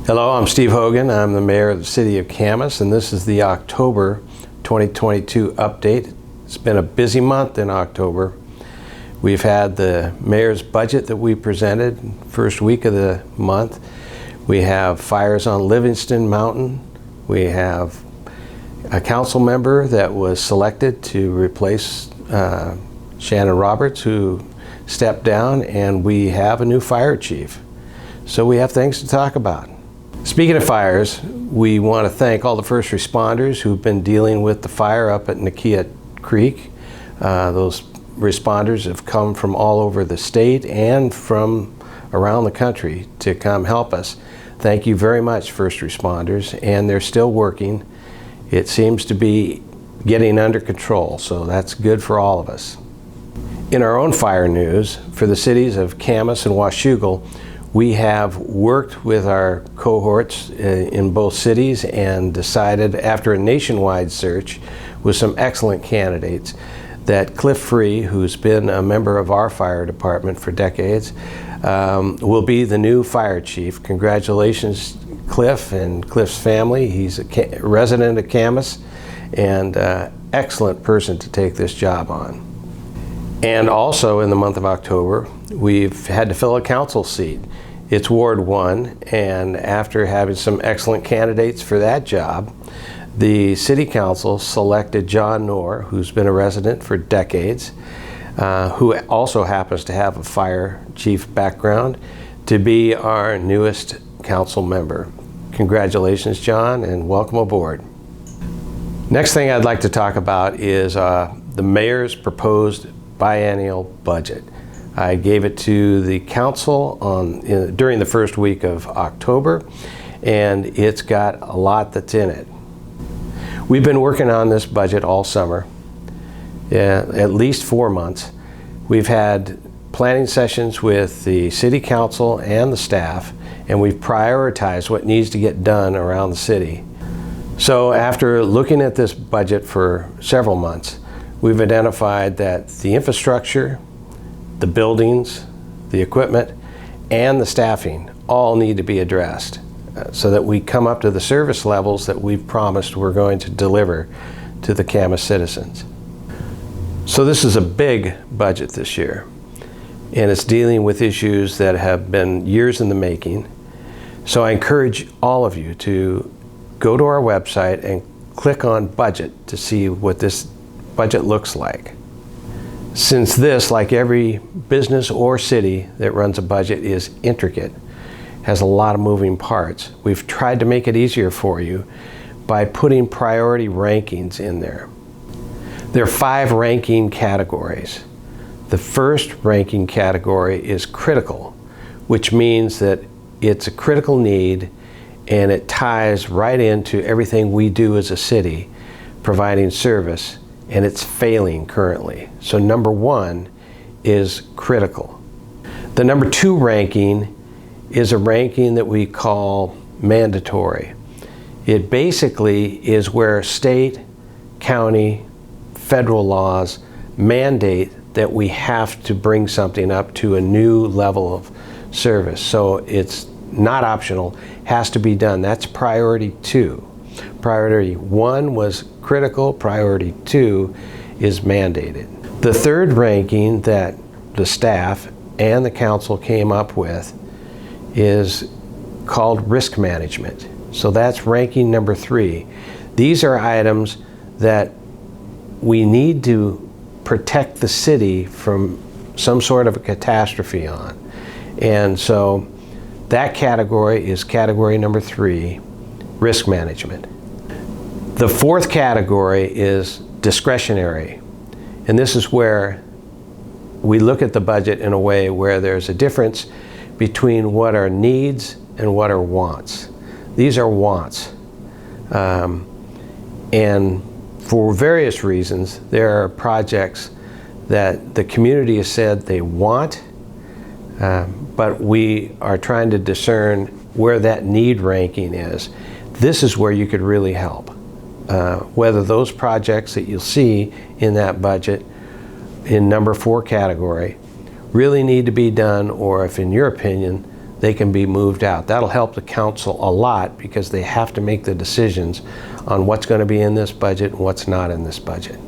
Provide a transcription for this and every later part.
Hello, I'm Steve Hogan. I'm the mayor of the city of Camas, and this is the October 2022 update. It's been a busy month in October. We've had the mayor's budget that we presented first week of the month. We have fires on Livingston Mountain. We have a council member that was selected to replace Shannon Roberts, who stepped down, and we have a new fire chief. So we have things to talk about. Speaking of fires, we want to thank all the first responders who've been dealing with the fire up at Nakia Creek. Those responders have come from all over the state and from around the country to come help us. Thank you very much, first responders, and they're still working. It seems to be getting under control, so that's good for all of us. In our own fire news, for the cities of Camas and Washougal, we have worked with our cohorts in both cities and decided, after a nationwide search with some excellent candidates, that Cliff Free, who's been a member of our fire department for decades, will be the new fire chief. Congratulations, Cliff and Cliff's family. He's a resident of Camas and excellent person to take this job on. And also in the month of October, we've had to fill a council seat. It's Ward 1, and after having some excellent candidates for that job, the City Council selected John Knorr, who's been a resident for decades, who also happens to have a fire chief background, to be our newest council member. Congratulations, John, and welcome aboard. Next thing I'd like to talk about is the mayor's proposed biennial budget. I gave it to the council during the first week of October, and it's got a lot that's in it. We've been working on this budget all summer, at least 4 months. We've had planning sessions with the city council and the staff, and we've prioritized what needs to get done around the city. So after looking at this budget for several months, we've identified that the infrastructure, the buildings, the equipment, and the staffing all need to be addressed so that we come up to the service levels that we've promised we're going to deliver to the Camas citizens. So this is a big budget this year, and it's dealing with issues that have been years in the making. So I encourage all of you to go to our website and click on budget to see what this budget looks like. Since this, like every business or city that runs a budget, is intricate, has a lot of moving parts, we've tried to make it easier for you by putting priority rankings in there. There are 5 ranking categories. The first ranking category is critical, which means that it's a critical need and it ties right into everything we do as a city, providing service, and it's failing currently. So number 1 is critical. The number 2 ranking is a ranking that we call mandatory. It basically is where state, county, federal laws mandate that we have to bring something up to a new level of service. So it's not optional, has to be done. That's priority 2. Priority 1 was critical, priority 2 is mandated. The third ranking that the staff and the council came up with is called risk management. So that's ranking number 3. These are items that we need to protect the city from some sort of a catastrophe on. And so that category is category number 3, risk management. The fourth category is discretionary, and this is where we look at the budget in a way where there's a difference between what are needs and what are wants. These are wants, and for various reasons there are projects that the community has said they want, but we are trying to discern where that need ranking is. This is where you could really help. Whether those projects that you'll see in that budget in number 4 category really need to be done, or if in your opinion they can be moved out. That'll help the council a lot because they have to make the decisions on what's going to be in this budget and what's not in this budget.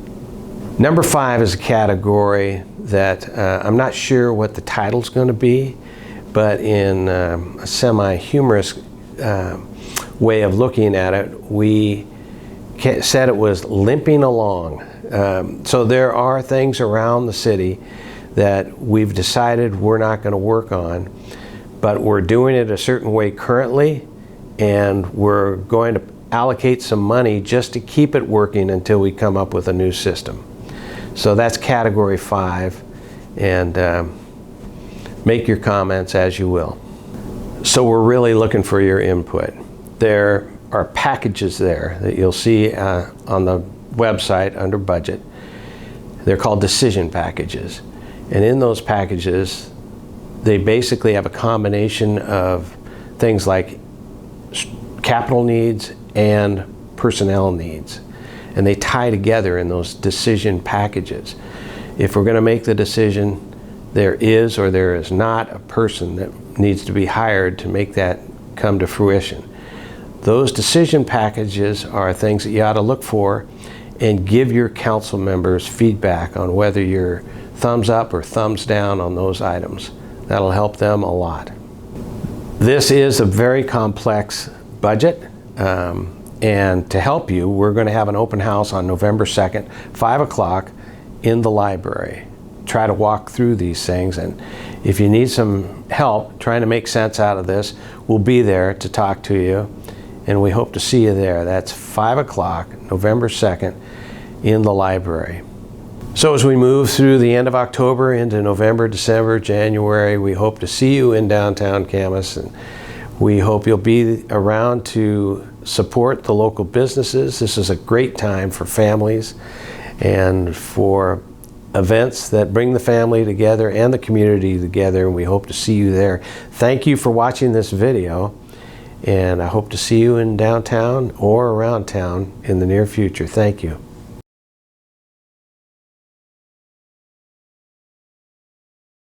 Number 5 is a category that I'm not sure what the title's going to be, but in a semi-humorous way of looking at it, we said it was limping along. So there are things around the city that we've decided we're not going to work on, but we're doing it a certain way currently, and we're going to allocate some money just to keep it working until we come up with a new system. So that's category 5, and make your comments as you will. So we're really looking for your input. There are packages there that you'll see on the website under budget. They're called decision packages. And in those packages, they basically have a combination of things like capital needs and personnel needs. And they tie together in those decision packages. If we're going to make the decision, there is or there is not a person that needs to be hired to make that come to fruition. Those decision packages are things that you ought to look for and give your council members feedback on whether you're thumbs up or thumbs down on those items. That'll help them a lot. This is a very complex budget, and to help you, we're going to have an open house on November 2nd, 5 o'clock in the library. Try to walk through these things, and if you need some help trying to make sense out of this, we'll be there to talk to you, and we hope to see you there. That's 5 o'clock, November 2nd, in the library. So as we move through the end of October into November, December, January, we hope to see you in downtown Camas, and we hope you'll be around to support the local businesses. This is a great time for families and for events that bring the family together and the community together, and we hope to see you there. Thank you for watching this video, and I hope to see you in downtown or around town in the near future. Thank you.